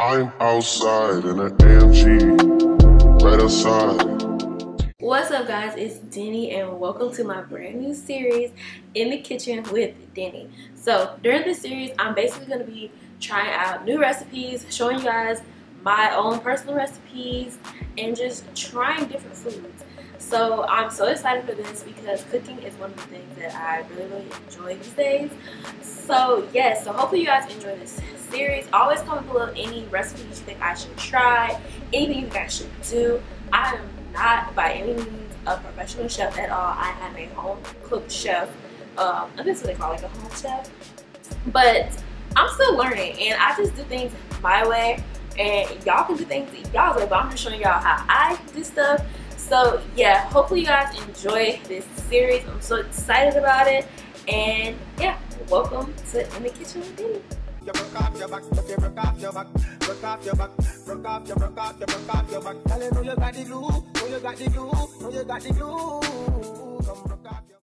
I'm outside in an AMG, right outside. What's up guys, it's Denny and welcome to my brand new series, In the Kitchen with Denny. So during this series, I'm basically going to be trying out new recipes, showing you guys my own personal recipes, and just trying different foods. So I'm so excited for this because cooking is one of the things that I really enjoy these days. So yes, so hopefully you guys enjoy this series. Always comment below any recipes you think I should try, anything you think I should do. I am not by any means a professional chef at all. I am a home cooked chef. I think that's what they call, like a home chef. But I'm still learning and I just do things my way, and y'all can do things y'all's way, but I'm just showing y'all how I do stuff. So yeah, hopefully you guys enjoy this series. I'm so excited about it, and yeah, welcome to In the Kitchen with Denny. You broke off your back, you broke off your back, broke off your back, broke off your back, broke off your back. Tell you know you got the glue, know you got the glue, know you got the glue.